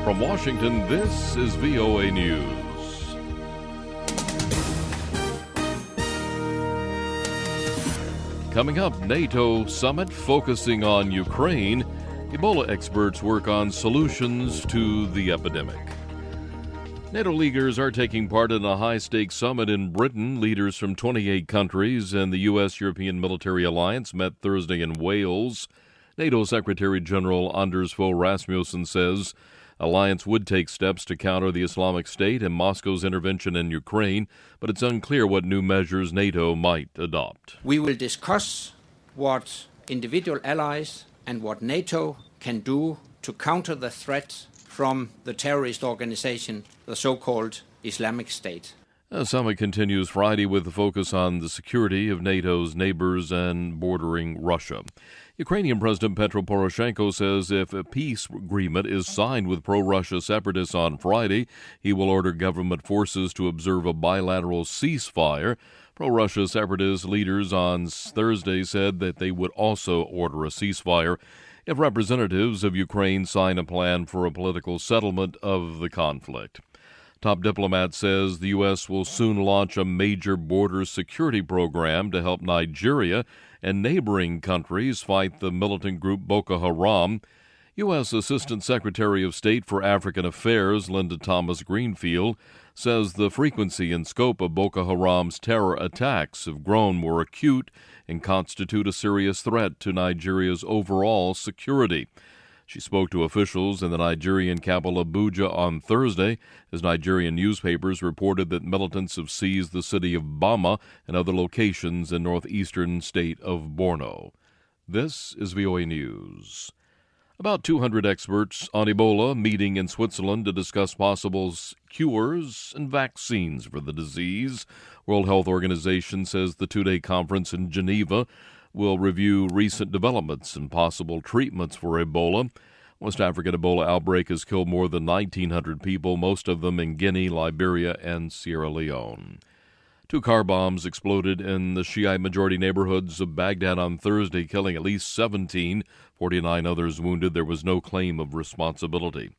From Washington, this is VOA News. Coming up, NATO summit focusing on Ukraine. Ebola experts work on solutions to the epidemic. NATO leaders are taking part in a high-stakes summit in Britain. Leaders from 28 countries and the U.S. European military alliance met Thursday in Wales. NATO Secretary General Anders Fogh Rasmussen says alliance would take steps to counter the Islamic State and Moscow's intervention in Ukraine, but it's unclear what new measures NATO might adopt. We will discuss what individual allies and what NATO can do to counter the threat from the terrorist organization, the so-called Islamic State. The summit continues Friday with the focus on the security of NATO's neighbors and bordering Russia. Ukrainian President Petro Poroshenko says if a peace agreement is signed with pro-Russia separatists on Friday, he will order government forces to observe a bilateral ceasefire. Pro-Russia separatist leaders on Thursday said that they would also order a ceasefire if representatives of Ukraine sign a plan for a political settlement of the conflict. Top diplomat says the U.S. will soon launch a major border security program to help Nigeria and neighboring countries fight the militant group Boko Haram. U.S. Assistant Secretary of State for African Affairs Linda Thomas-Greenfield says the frequency and scope of Boko Haram's terror attacks have grown more acute and constitute a serious threat to Nigeria's overall security. She spoke to officials in the Nigerian capital Abuja on Thursday as Nigerian newspapers reported that militants have seized the city of Bama and other locations in northeastern state of Borno. This is VOA News. About 200 experts on Ebola meeting in Switzerland to discuss possible cures and vaccines for the disease. World Health Organization says the two-day conference in Geneva will review recent developments and possible treatments for Ebola. West African Ebola outbreak has killed more than 1,900 people, most of them in Guinea, Liberia, and Sierra Leone. 2 car bombs exploded in the Shiite-majority neighborhoods of Baghdad on Thursday, killing at least 17, 49 others wounded. There was no claim of responsibility.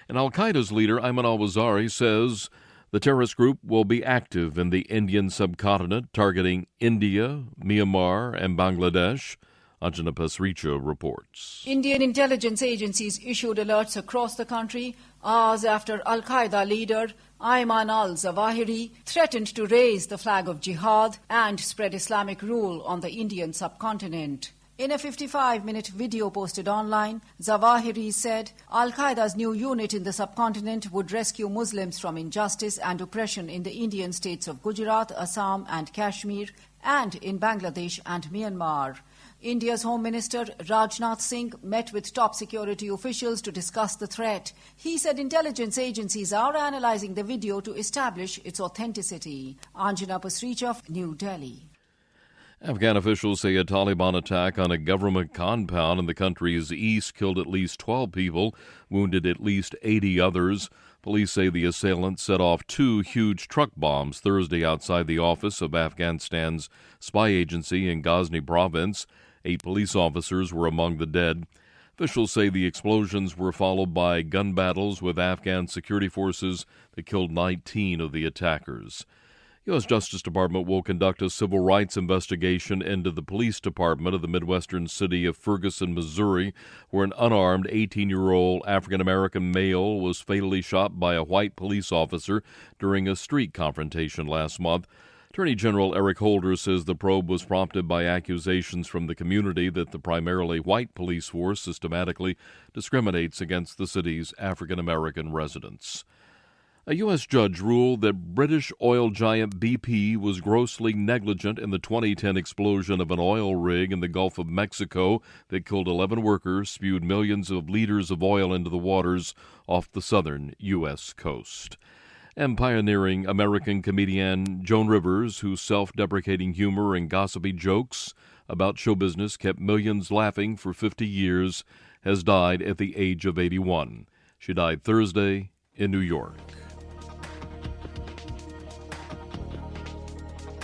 And al-Qaeda's leader, Ayman al-Zawahiri, says the terrorist group will be active in the Indian subcontinent, targeting India, Myanmar, and Bangladesh. Anjana Pasricha reports. Indian intelligence agencies issued alerts across the country hours after al-Qaeda leader Ayman al-Zawahiri threatened to raise the flag of jihad and spread Islamic rule on the Indian subcontinent. In a 55-minute video posted online, Zawahiri said al-Qaeda's new unit in the subcontinent would rescue Muslims from injustice and oppression in the Indian states of Gujarat, Assam and Kashmir, and in Bangladesh and Myanmar. India's Home Minister Rajnath Singh met with top security officials to discuss the threat. He said intelligence agencies are analyzing the video to establish its authenticity. Anjana Pasricha, New Delhi. Afghan officials say a Taliban attack on a government compound in the country's east killed at least 12 people, wounded at least 80 others. Police say the assailants set off 2 huge truck bombs Thursday outside the office of Afghanistan's spy agency in Ghazni province. 8 police officers were among the dead. Officials say the explosions were followed by gun battles with Afghan security forces that killed 19 of the attackers. U.S. Justice Department will conduct a civil rights investigation into the police department of the Midwestern city of Ferguson, Missouri, where an unarmed 18-year-old African-American male was fatally shot by a white police officer during a street confrontation last month. Attorney General Eric Holder says the probe was prompted by accusations from the community that the primarily white police force systematically discriminates against the city's African-American residents. A U.S. judge ruled that British oil giant BP was grossly negligent in the 2010 explosion of an oil rig in the Gulf of Mexico that killed 11 workers, spewed millions of liters of oil into the waters off the southern U.S. coast. And pioneering American comedian Joan Rivers, whose self-deprecating humor and gossipy jokes about show business kept millions laughing for 50 years, has died at the age of 81. She died Thursday in New York.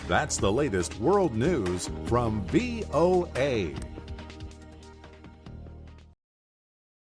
That's the latest world news from VOA.